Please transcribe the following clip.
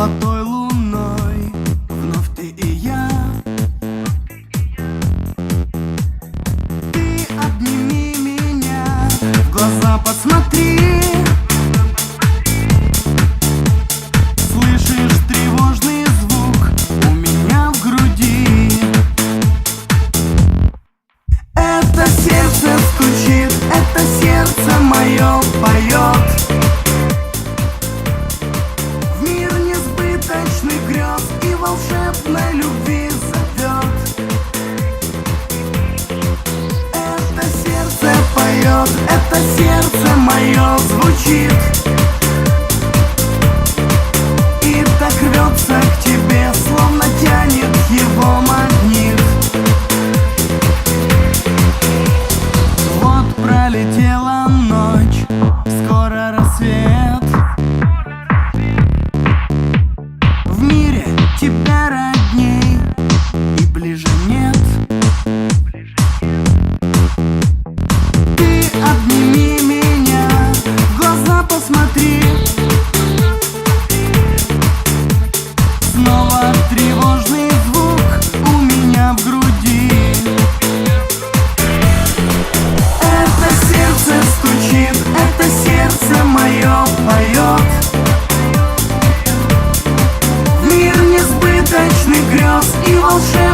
золотой луной, вновь ты и я. Ты обними меня, в глаза посмотри. Слышишь тревожный звук у меня в груди? Это сердце стучит, это сердце мое поет. В мир несбыточных грез и волшебной любви зовет. Это сердце поет, это сердце мое звучит. И так рвется к тебе, словно тянет его магнит. Вот пролетела ночь, скоро рассвет. В мире тебя родней и ближе нет. Ты обними меня, в глаза посмотри. Снова тревожный звук у меня в груди. Это сердце стучит, это сердце мое поет. Мир несбыточных грез и волшебных